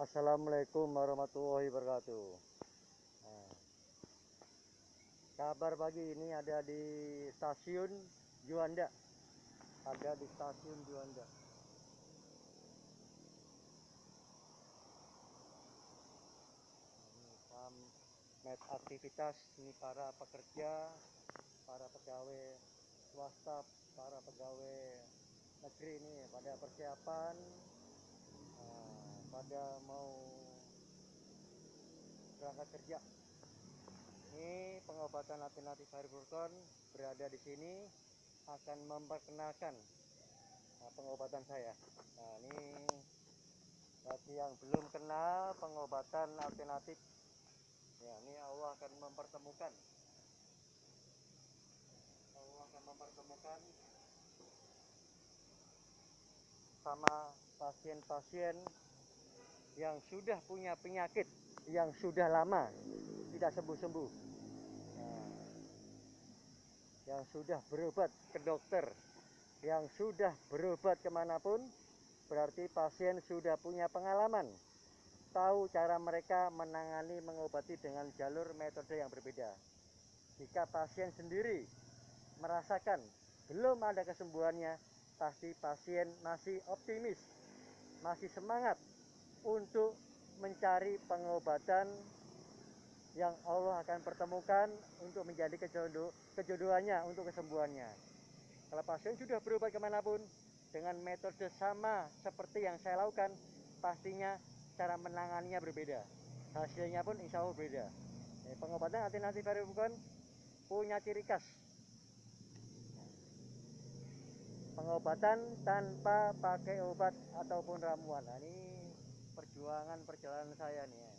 Assalamualaikum warahmatullahi wabarakatuh. Nah, kabar pagi ini ada di stasiun Juanda. Ada di stasiun Juanda. Ini met aktivitas ini para pekerja, para pegawai swasta, para pegawai negeri ini pada persiapan, pada mau berangkat kerja. Ini pengobatan alternatif air vulkan berada di sini akan memperkenalkan pengobatan saya. Nah, ini bagi yang belum kenal pengobatan alternatif, ya ini Allah akan mempertemukan sama pasien-pasien yang sudah punya penyakit yang sudah lama tidak sembuh-sembuh, yang sudah berobat ke dokter, yang sudah berobat kemanapun, berarti pasien sudah punya pengalaman, tahu cara mereka menangani, mengobati dengan jalur metode yang berbeda. Jika pasien sendiri merasakan belum ada kesembuhannya, pasti pasien masih optimis, masih semangat untuk mencari pengobatan yang Allah akan pertemukan untuk menjadi kejodohannya, untuk kesembuhannya. Kalau pasien sudah berobat kemanapun dengan metode sama seperti yang saya lakukan, pastinya cara menanganinya berbeda, hasilnya pun insya Allah berbeda. Pengobatan alternatif air vulkan punya ciri khas, pengobatan tanpa pakai obat ataupun ramuan. Nah, ini perjalanan saya nih ya.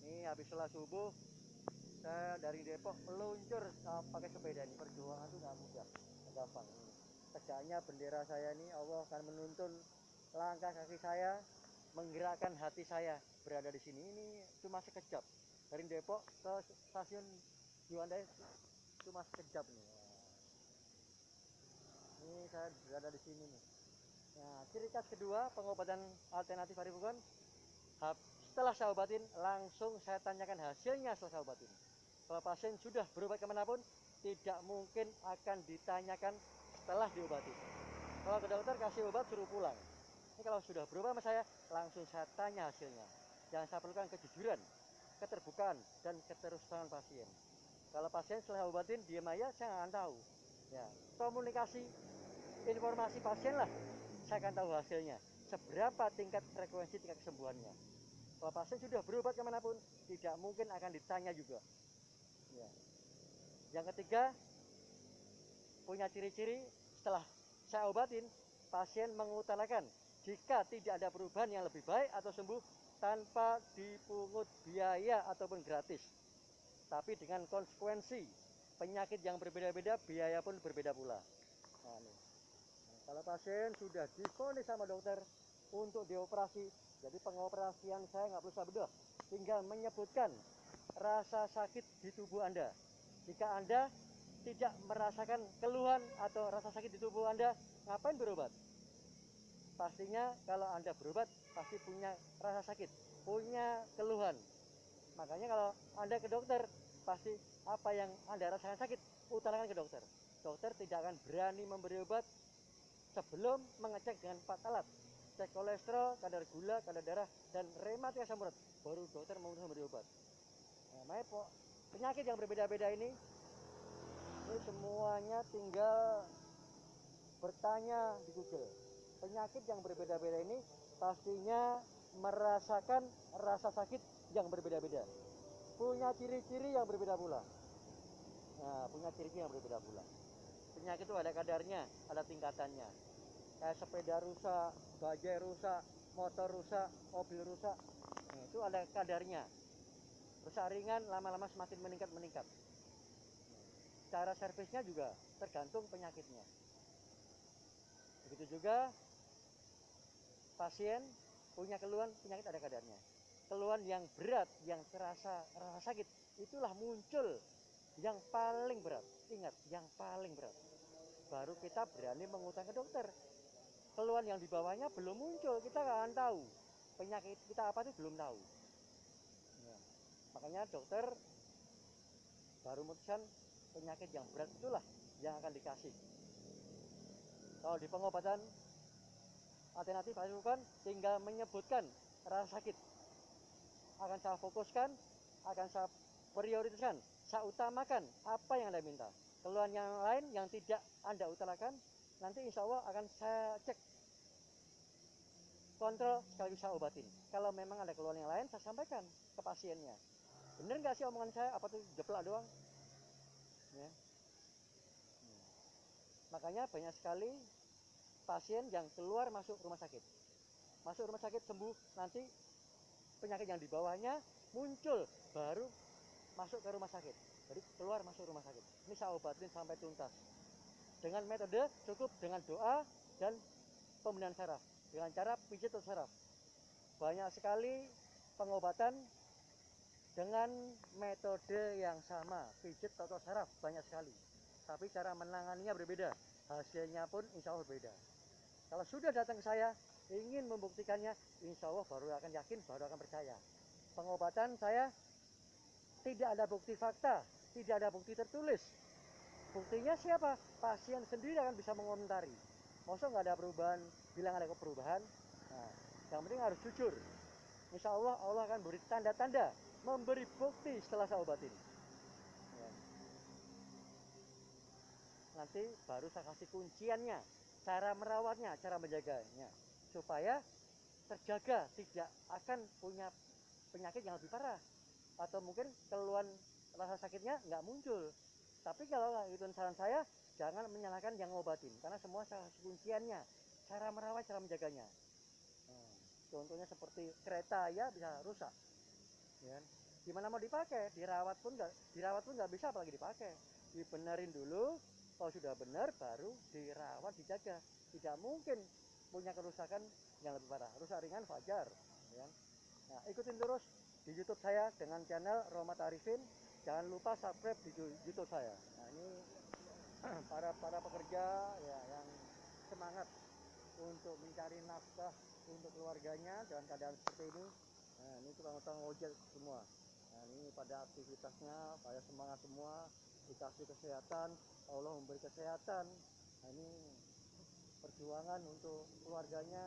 Ini habis sholat subuh saya dari Depok meluncur pakai sepeda. Ini perjuangan itu nggak mudah, nggak gampang. Tegaknya bendera saya ini, Allah akan menuntun langkah kaki saya, menggerakkan hati saya berada di sini. Ini cuma sekejap dari Depok ke stasiun Juanda, cuma sekejap nih. Ini saya berada di sini nih. Nah, ciri khas kedua pengobatan alternatif air vulkan, setelah saya obatin langsung saya tanyakan hasilnya. Setelah saya obatin, kalau pasien sudah berobat kemanapun, tidak mungkin akan ditanyakan setelah diobati. Kalau ke dokter kasih obat suruh pulang. Ini kalau sudah berobat sama saya, langsung saya tanya hasilnya. Yang saya perlukan kejujuran, keterbukaan, dan keterusan pasien. Kalau pasien setelah obatin diam aja, saya nggak akan tahu. Ya, komunikasi, informasi pasien lah, saya akan tahu hasilnya. Seberapa tingkat frekuensi tingkat kesembuhannya. Kalau pasien sudah berobat kemanapun, tidak mungkin akan ditanya juga. Ya. Yang ketiga, punya ciri-ciri setelah saya obatin, pasien mengutarakan jika tidak ada perubahan yang lebih baik atau sembuh tanpa dipungut biaya ataupun gratis. Tapi dengan konsekuensi penyakit yang berbeda-beda, biaya pun berbeda pula. Nah, kalau pasien sudah divonis sama dokter untuk dioperasi, jadi pengoperasian saya nggak perlu bedah, tinggal menyebutkan rasa sakit di tubuh Anda. Jika Anda tidak merasakan keluhan atau rasa sakit di tubuh Anda, ngapain berobat? Pastinya kalau Anda berobat pasti punya rasa sakit, punya keluhan. Makanya kalau Anda ke dokter, pasti apa yang Anda rasakan sakit, utarakan ke dokter. Dokter tidak akan berani memberi obat sebelum mengecek dengan 4 alat. Cek kolesterol, kadar gula, kadar darah, dan rematik asam urat. Baru dokter memutuskan memberi obat. Nah, penyakit yang berbeda-beda ini semuanya tinggal bertanya di Google. Penyakit yang berbeda-beda ini pastinya merasakan rasa sakit yang berbeda-beda. Punya ciri-ciri yang berbeda pula. Nah, punya ciri-ciri yang berbeda pula. Penyakit itu ada kadarnya, ada tingkatannya. Kayak sepeda rusak, bajai rusak, motor rusak, mobil rusak. Nah, itu ada kadarnya. Rusak ringan lama-lama semakin meningkat. Cara servisnya juga tergantung penyakitnya. Begitu juga pasien punya keluhan penyakit ada kadarnya. Keluhan yang berat, yang terasa sakit, itulah muncul yang paling berat. Ingat, yang paling berat. Baru kita berani mengutang ke dokter. Keluhan yang di bawahnya belum muncul, kita nggak akan tahu. penyakit kita apa itu belum tahu ya. Makanya dokter baru memutuskan penyakit yang berat itulah yang akan dikasih. Kalau di pengobatan alternatif bukan tinggal menyebutkan rasa sakit, akan saya fokuskan, akan saya prioritaskan, saya utamakan apa yang Anda minta. Keluhan yang lain yang tidak Anda utarakan, nanti insya Allah akan saya cek, kontrol, sekaligus saya obatin. Kalau memang ada keluhan yang lain, saya sampaikan ke pasiennya. Bener nggak sih omongan saya? Apa tuh jeplak doang? Ya. Makanya banyak sekali pasien yang keluar masuk rumah sakit. Masuk rumah sakit sembuh, nanti penyakit yang di bawahnya muncul, baru masuk ke rumah sakit. Jadi keluar masuk rumah sakit. Ini saya obatin sampai tuntas. Dengan metode cukup dengan doa dan pembinaan saraf. Dengan cara pijat atau saraf. Banyak sekali pengobatan dengan metode yang sama, pijat atau saraf, banyak sekali. Tapi cara menanganinya berbeda, hasilnya pun insya Allah berbeda. Kalau sudah datang ke saya, ingin membuktikannya, insya Allah baru akan yakin, baru akan percaya. Pengobatan saya tidak ada bukti fakta, tidak ada bukti tertulis. Buktinya siapa? Pasien sendiri akan bisa mengomentari. Maksudnya nggak ada perubahan, bilang ada perubahan. Nah, yang penting harus jujur. Insya Allah, Allah akan beri tanda-tanda, memberi bukti setelah saya obatin. Ya. Nanti baru saya kasih kunciannya, cara merawatnya, cara menjaganya, supaya terjaga, tidak akan punya penyakit yang lebih parah, atau mungkin keluhan rasa sakitnya nggak muncul. Tapi kalau itu saran saya, jangan menyalahkan yang ngobatin, karena semua salah kunciannya, cara merawat, cara menjaganya. Contohnya seperti kereta ya bisa rusak, ya. Gimana mau dipakai? Dirawat pun nggak bisa, apalagi dipakai. Dibenerin dulu, kalau sudah benar baru dirawat, dijaga. Tidak mungkin punya kerusakan yang lebih parah. Rusak ringan wajar, ya. Nah, ikutin terus di YouTube saya dengan channel Rohmat Arifin. Jangan lupa subscribe di YouTube saya. Nah, ini para pekerja ya yang semangat untuk mencari nafkah untuk keluarganya dalam keadaan seperti ini. Nah, ini tukang-tukang ojek semua. Nah, ini pada aktivitasnya, pada semangat semua, dikasih kesehatan, Allah memberi kesehatan. Nah, ini perjuangan untuk keluarganya,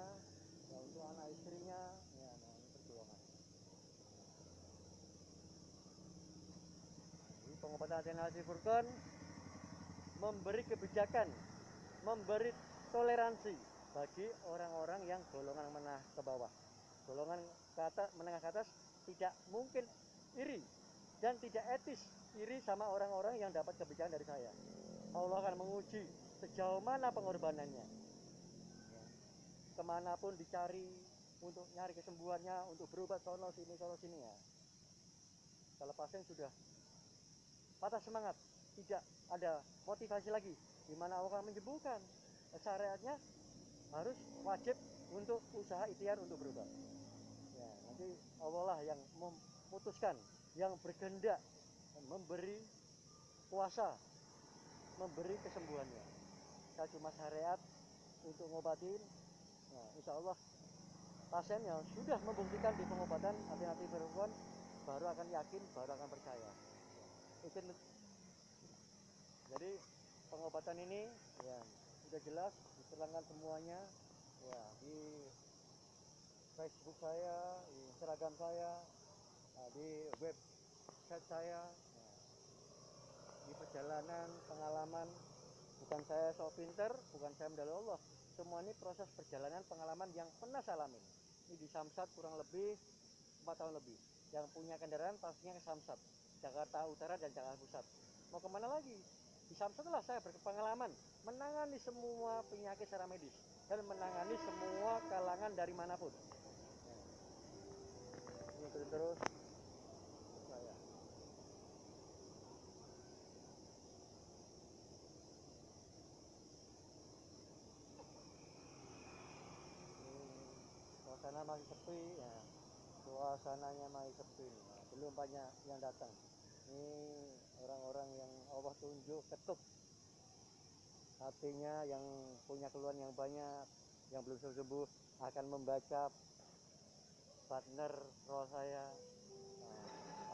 ya, untuk anak istrinya, ya, nah, ini perjuangan. Ini pengobatan alternatif Furqan memberi kebijakan, memberi toleransi bagi orang-orang yang golongan menengah ke bawah. Golongan menengah ke atas tidak mungkin iri dan tidak etis iri sama orang-orang yang dapat kebijakan dari saya. Allah akan menguji sejauh mana pengorbanannya. Kemanapun dicari untuk nyari kesembuhannya, untuk berobat sono sini ya. Kalau pasien sudah patah semangat, tidak ada motivasi lagi, gimana Allah akan menyembuhkan? Syariatnya harus wajib untuk usaha ikhtiar untuk berubah. Ya, nanti Allah lah yang memutuskan, yang berkehendak memberi kuasa, memberi kesembuhannya. Saya cuma syariat untuk ngobatin. Nah, insya Allah pasien yang sudah membuktikan di pengobatan alternatif Furqan baru akan yakin, baru akan percaya. Jadi pengobatan ini ya sudah jelas diterangkan semuanya ya di Facebook saya, di Instagram saya, di website saya, di perjalanan pengalaman. Bukan saya sok pinter, bukan saya medali Allah. Semua ini proses perjalanan pengalaman yang pernah saya alami. Ini di Samsat kurang lebih 4 tahun lebih. Yang punya kendaraan pastinya ke Samsat, Jakarta Utara dan Jakarta Pusat. Mau kemana lagi? Di Samsat lah saya berpengalaman menangani semua penyakit secara medis dan menangani semua kalangan dari manapun. Ini terus saya. Suasana masih sepi ya. Suasananya masih sepi. Nah, belum banyak yang datang. Ini orang-orang yang Allah tunjuk ketuk hatinya, yang punya keluhan yang banyak, yang belum sembuh akan membaca partner roh saya.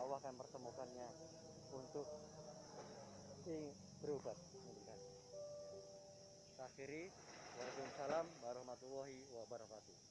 Allah akan pertemukannya untuk berobat. Kita akhiri. Waalaikumsalam warahmatullahi wabarakatuh.